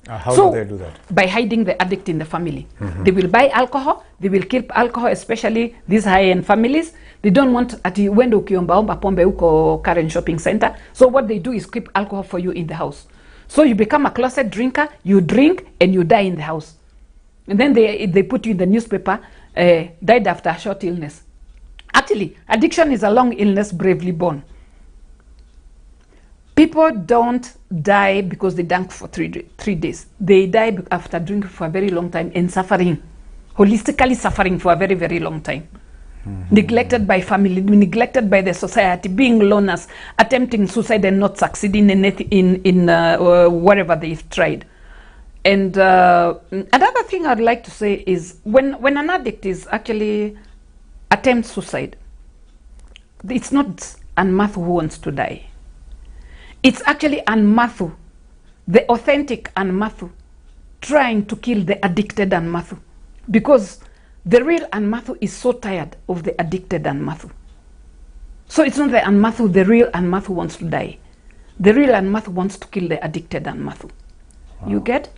How do they do that? By hiding the addict in the family. They will buy alcohol, they will keep alcohol, especially these high-end families. They don't want ati wendo ukiombaomba pombe uko Karen shopping center. So what they do is keep alcohol for you in the house. So you become a closet drinker, you drink, and you die in the house. And then they put you in the newspaper, died after a short illness. Actually, addiction is a long illness bravely borne. People don't die because they drank for 3 days. They die after drinking for a very long time and suffering, holistically suffering for a very, very long time. Neglected by family, neglected by the society, being loners, attempting suicide and not succeeding in whatever they've tried. And another thing I'd like to say is when an addict is actually attempts suicide, it's not Ann Matthew who wants to die. It's actually Ann Matthew, the authentic Ann Matthew, trying to kill the addicted Ann Matthew, because the real Ann Matthew is so tired of the addicted Ann Matthew. So it's not the Ann Matthew, the real Ann Matthew wants to die. The real Ann Matthew wants to kill the addicted Ann Matthew. Wow. You get?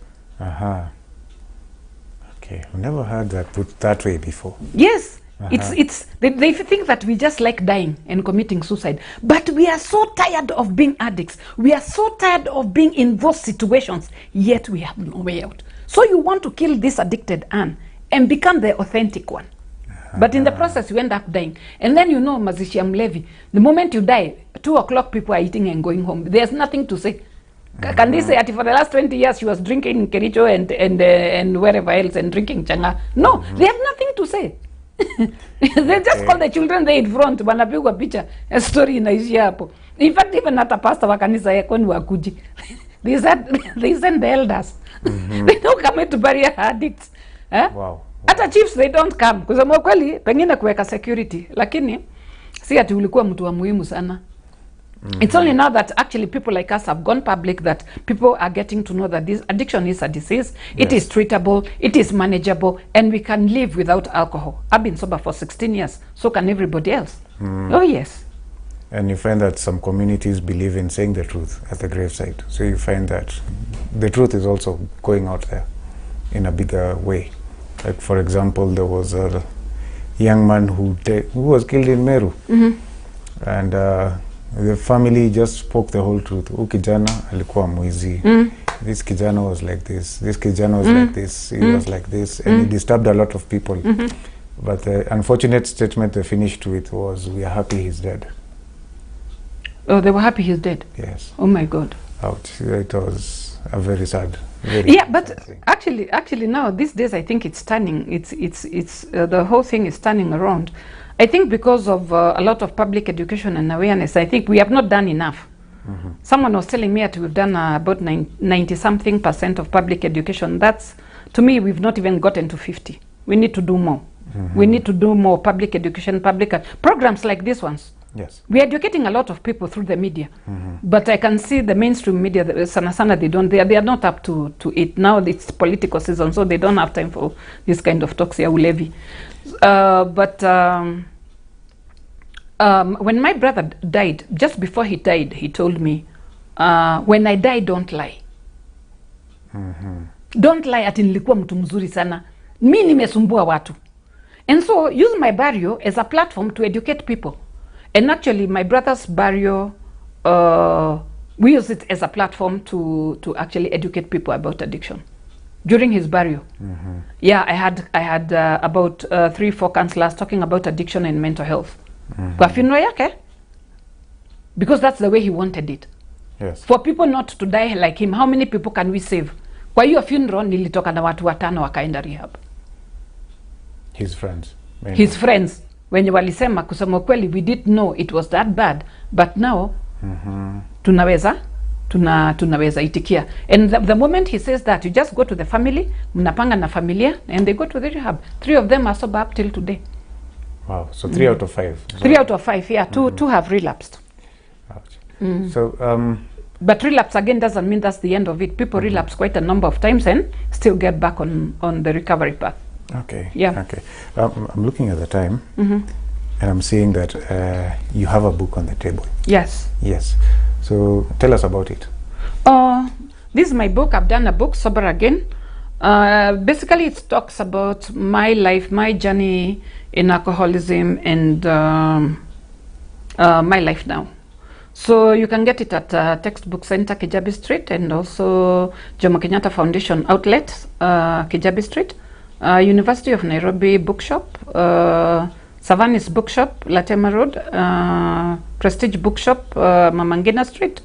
Okay, I've never heard that put that way before. Yes. They think that we just like dying and committing suicide, but we are so tired of being addicts. We are so tired of being in those situations, yet we have no way out. So you want to kill this addicted Ann and become the authentic one. But in the process, you end up dying. And then mazishi ya mlevi, the moment you die, 2 o'clock people are eating and going home. There's nothing to say. Can they say that for the last 20 years she was drinking in Kericho and wherever else and drinking changa? No, they have nothing to say. They just call the children there in front, wanapigwa picha, a story inaishia hapo. In fact, even hata pastor wa kanisa yako ni wakuji. They send the elders. They don't come to bury addicts. Wow. Hata chiefs they don't come. Kusema kweli pengine kuweka security, lakini si ati ulikuwa mtu wa muhimu sana. It's only now that actually people like us have gone public that people are getting to know that this addiction is a disease. It is treatable, it is manageable, and we can live without alcohol. I've been sober for 16 years, so can everybody else. Oh yes. And you find that some communities believe in saying the truth at the graveside. So you find that the truth is also going out there in a bigger way. Like for example, there was a young man who was killed in Meru. And the family just spoke the whole truth. Kijana alikuwa mwizi. This kijana was like this. This kijana was like this. He was like this. And he disturbed a lot of people. But the unfortunate statement they finished with was, "We are happy he's dead." Oh, they were happy he's dead? Yes. Oh my God. Ouch. It was a very sad. Yeah, but actually now these days I think it's turning. It's the whole thing is turning around. I think because of a lot of public education and awareness, I think we have not done enough. Someone was telling me that we've done about 90-something% of public education. That's, to me, we've not even gotten to 50. We need to do more. We need to do more public education, programs like these ones. Yes. We are educating a lot of people through the media, but I can see the mainstream media, sana they are not up to it. Now it's political season, so they don't have time for this kind of talks ya ulevi. But when my brother died, just before he died, he told me, when I die, don't lie. Don't lie ati nilikuwa mtu mzuri sana. Mi nimesumbua watu. And so use my burial as a platform to educate people. And actually my brother's burial, we use it as a platform to actually educate people about addiction. During his burial, yeah, I had about 3-4 counselors talking about addiction and mental health. Kwa funeral yake, because that's the way he wanted it. Yes. For people not to die like him, how many people can we save? Kwa hiyo funeral nilitoka na watu 5 wakaenda rehab. His friends. His friends. Wenye walisema kusema kweli, we didn't know it was that bad, but now tunaweza itikia. And the moment he says that, you just go to the family, mnapanga na familia, and they go to the rehab. 3 of them are sober up till today. Wow, so 3 out of 5. 3 out of 5, yeah. Two have relapsed. So, but relapse again doesn't mean that's the end of it. People relapse quite a number of times and still get back on the recovery path. Okay. Yeah. Okay. I'm looking at the time, and I'm seeing that you have a book on the table. Yes. Yes. So tell us about it. This is my book. I've done a book, Sober Again. Basically, it talks about my life, my journey in alcoholism, and my life now. So you can get it at Textbook Center, Kijabi Street, and also Jomo Kenyatta Foundation Outlet, Kijabi Street, University of Nairobi Bookshop, Savanis Bookshop, Latema Road, Prestige Bookshop, Mamangina Street,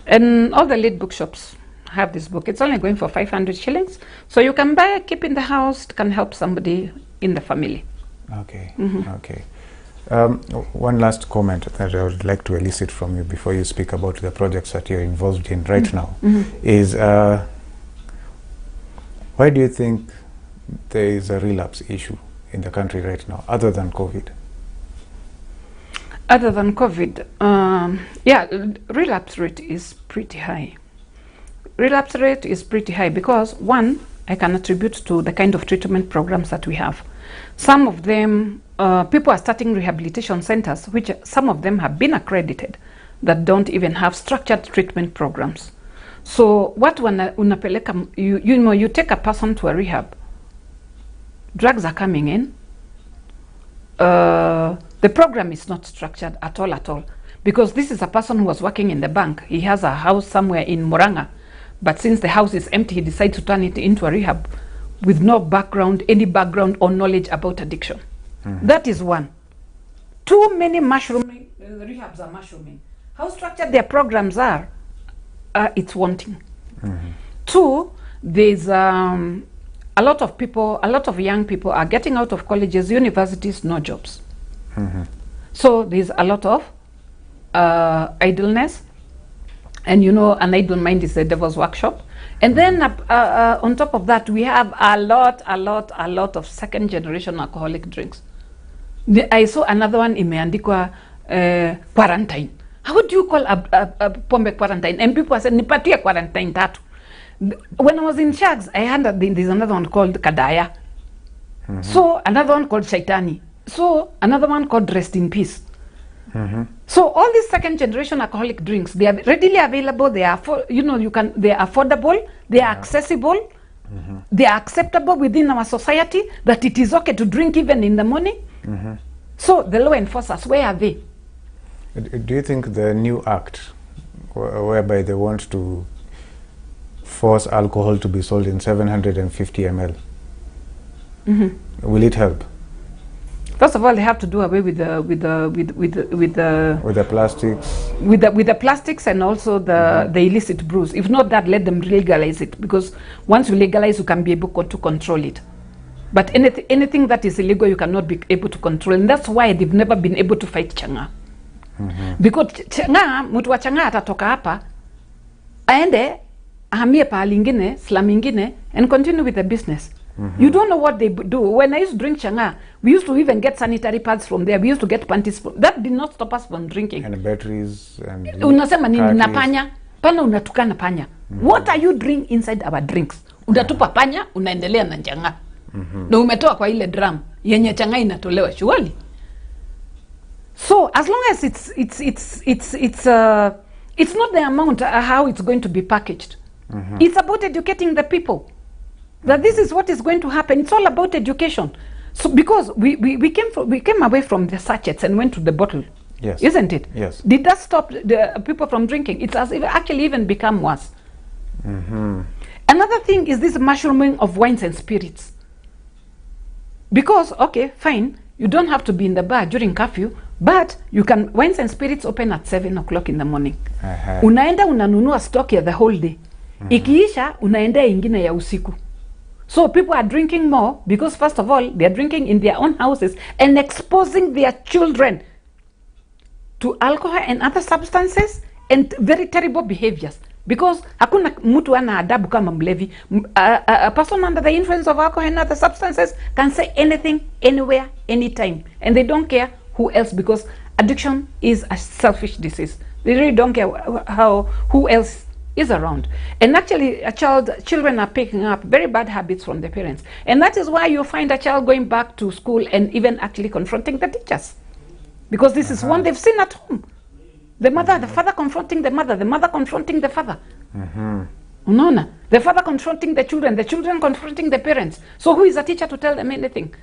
and all the lead bookshops have this book. It's only going for 500 shillings. So you can buy, keep in the house, it can help somebody in the family. Okay, okay. One last comment that I would like to elicit from you before you speak about the projects that you're involved in right now is why do you think there is a relapse issue in the country right now, other than COVID? Other than COVID, yeah, relapse rate is pretty high. Relapse rate is pretty high because, one, I can attribute to the kind of treatment programs that we have. Some of them, people are starting rehabilitation centers, which some of them have been accredited, that don't even have structured treatment programs. So what unapeleka, you know, you take a person to a rehab, drugs are coming in, the program is not structured at all, because this is a person who was working in the bank. He has a house somewhere in Murang'a, but since the house is empty, he decides to turn it into a rehab with no background, any background or knowledge about addiction. That is one. Too many mushrooming, rehabs are mushrooming. How structured their programs are, it's wanting. Two, there's a lot of people, a lot of young people are getting out of colleges, universities, no jobs. So there's a lot of idleness, and you know, an idle mind is the devil's workshop. And then on top of that, we have a lot of second generation alcoholic drinks. I saw another one imeandikwa quarantine. How do you call a pombe quarantine? And people said, nipatie quarantine tatu. When I was in Shags, I heard that there's another one called Kadaya. So another one called Shaitani. So another one called Rest in Peace. So all these second generation alcoholic drinks, they are readily available. They are, you know, they are affordable. They are accessible. They are acceptable within our society, that it is okay to drink even in the morning. So the law enforcers, where are they? Do you think the new act, whereby they want to force alcohol to be sold in 750 ml, will it help? First of all, they have to do away with the plastics, with the plastics, and also the illicit brews. If not that, let them legalize it, because once you legalize, you can be able to control it. But anything that is illegal, you cannot be able to control, and that's why they've never been able to fight changa. Because changa, mtu wa changa atatoka hapa aende ahamie pahali ingine, slum ingine, and continue with the business. You don't know what they do. When I used to drink changa, we used to even get sanitary pads from there. We used to get panties from that. Did not stop us from drinking. And batteries and unasema nini na panya? Pana unatukana panya. What are you doing inside our drinks? Unatupa panya, unaendelea na changa. Na umetoa kwa ile drum yenye changa inatolewa surely. So as long as it's not the amount how it's going to be packaged. It's about educating the people that this is what is going to happen. It's all about education. So because we came away from the sachets and went to the bottle. Yes. Isn't it? Yes. Did that stop the people from drinking? It has actually even become worse. Another thing is this mushrooming of wines and spirits. Because, okay, fine, you don't have to be in the bar during curfew, but you can, wines and spirits open at 7 o'clock in the morning. Unaenda unanunua stock ya the whole day. Ikiisha, unaenda ingine ya usiku. So people are drinking more because, first of all, they are drinking in their own houses and exposing their children to alcohol and other substances and very terrible behaviors. Because hakuna mtu ana adabu kama mlevi. A person under the influence of alcohol and other substances can say anything, anywhere, anytime. And they don't care who else, because addiction is a selfish disease. They really don't care who else is around. And actually children are picking up very bad habits from their parents. And that is why you find a child going back to school and even actually confronting the teachers. Because this is one they've seen at home. The mother, the father confronting the mother confronting the father. Unaona? The father confronting the children confronting the parents. So who is a teacher to tell them anything?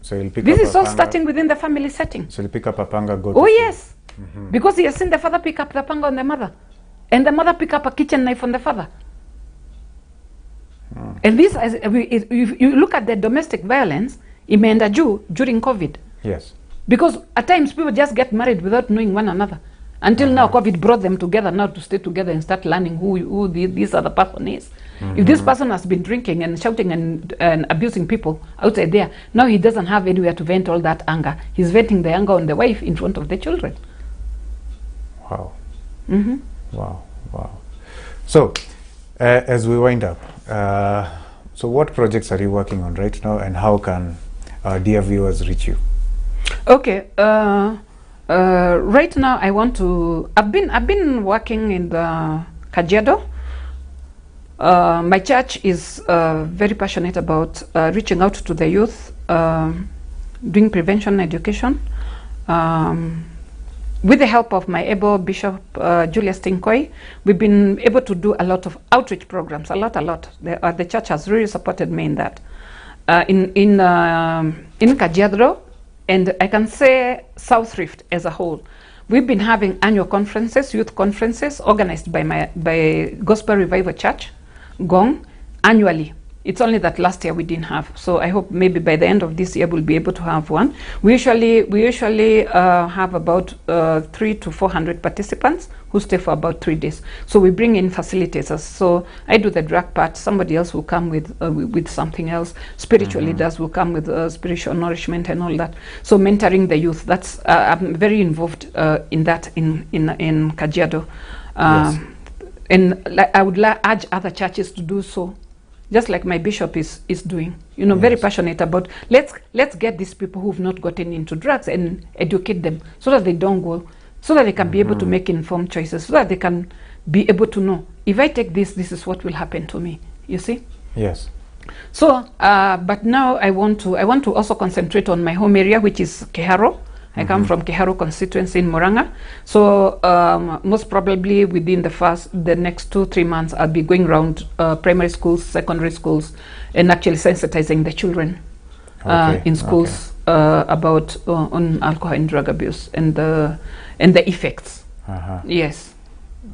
So you'll pick this up is all starting within the family setting. So you'll pick up a panga, go oh yes. because he has seen the father pick up the panga on the mother, and the mother pick up a kitchen knife on the father. And this, if you look at the domestic violence, imeenda juu during COVID. Yes. Because at times people just get married without knowing one another. Until now, COVID brought them together now to stay together and start learning who this other person is. If this person has been drinking and shouting and abusing people outside there, now he doesn't have anywhere to vent all that anger. He's venting the anger on the wife in front of the children. Wow. Wow. Wow. So, as we wind up, so what projects are you working on right now, and how can our dear viewers reach you? Okay. Right now, I've been working in the Kajiado. My church is very passionate about reaching out to the youth, doing prevention education. With the help of my able Bishop Julius Tinkoi, we've been able to do a lot of outreach programs, a lot. The church has really supported me in that. In Kajiado, and I can say South Rift as a whole, we've been having annual conferences, youth conferences, organized by Gospel Revival Church, Gong, annually. It's only that last year we didn't have. So I hope maybe by the end of this year we'll be able to have one. We usually have about 300 to 400 participants who stay for about 3 days. So we bring in facilitators. So I do the drug part. Somebody else will come with something else. Spiritual leaders will come with spiritual nourishment and all that. So mentoring the youth. That's I'm very involved in that in Kajiado. Yes. And I would urge other churches to do so. Just like my bishop is doing, very passionate about let's get these people who've not gotten into drugs and educate them so that they don't go, so that they can be able to make informed choices, so that they can be able to know, if I take this is what will happen to me. You see? Yes. So, but now I want to also concentrate on my home area, which is Keharo. I come from Keharo constituency in Murang'a. So most probably within the next 2-3 months, I'll be going around primary schools, secondary schools, and actually sensitizing the children in schools about on alcohol and drug abuse and the effects. Yes.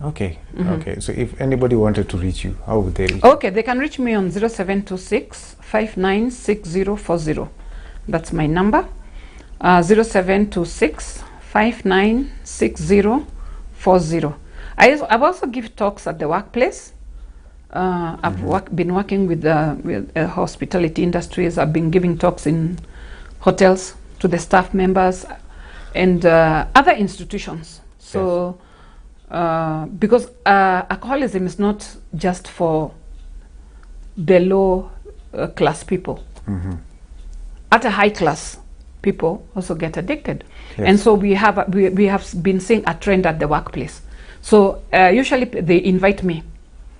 Okay. Okay. So if anybody wanted to reach you, how would they reach you? Okay, they can reach me on 0726 596040. That's my number. 0726 596040. I've also give talks at the workplace. I've been working with hospitality industries. I've been giving talks in hotels to the staff members and other institutions. So because alcoholism is not just for the low class people. At a high class, people also get addicted. And so we have been seeing a trend at the workplace. So usually they invite me.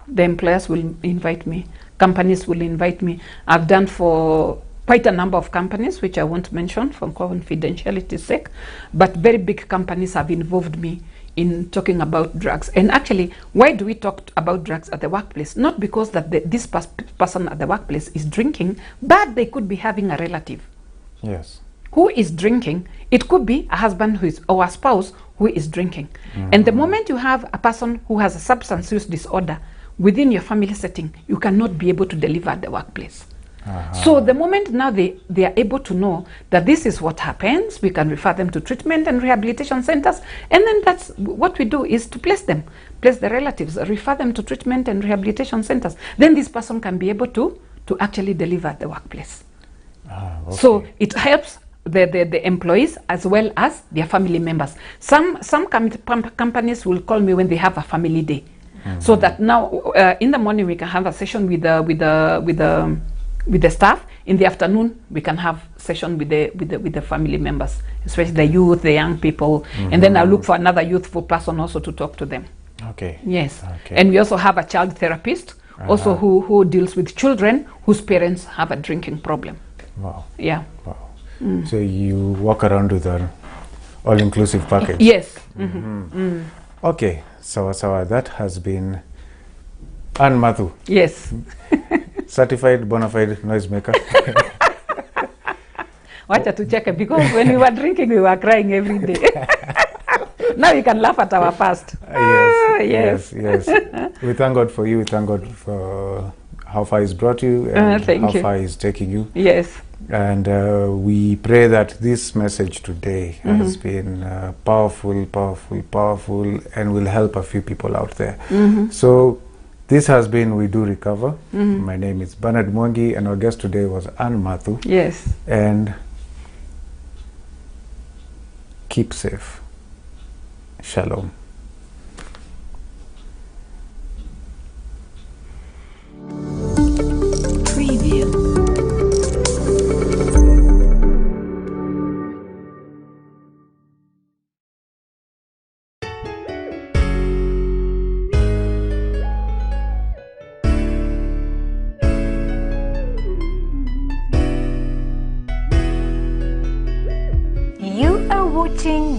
The employers will invite me. Companies will invite me. I've done for quite a number of companies, which I won't mention for confidentiality's sake, but very big companies have involved me in talking about drugs. And actually, why do we talk about drugs at the workplace? Not because that this person at the workplace is drinking, but they could be having a relative. Yes. Who is drinking. It could be a husband or a spouse who is drinking. And the moment you have a person who has a substance use disorder within your family setting, you cannot be able to deliver at the workplace. So the moment now they are able to know that this is what happens, we can refer them to treatment and rehabilitation centers, and then that's what we do, is to place the relatives, refer them to treatment and rehabilitation centers. Then this person can be able to actually deliver at the workplace. Okay. So it helps the employees as well as their family members. Some companies will call me when they have a family day, so that now in the morning we can have a session with the staff. In the afternoon we can have session with the family members, especially the youth, the young people, and then I'll look for another youthful person also to talk to them. Okay. Yes. Okay. And we also have a child therapist also who deals with children whose parents have a drinking problem. Wow. Yeah. Wow. So you walk around with an all-inclusive package. Yes. Okay, sawa. That has been Ann Mathu. Yes. Certified bona fide noisemaker. Wacha tucheke, because when we were drinking we were crying every day. Now you can laugh at our past. Yes. We thank God for you. We thank God for how far He's brought you and how far He's taking you. Yes. And we pray that this message today has been powerful, and will help a few people out there. So this has been We Do Recover. My name is Bernard Mwangi, and our guest today was Anne Mathu. Yes. And keep safe. Shalom. You are watching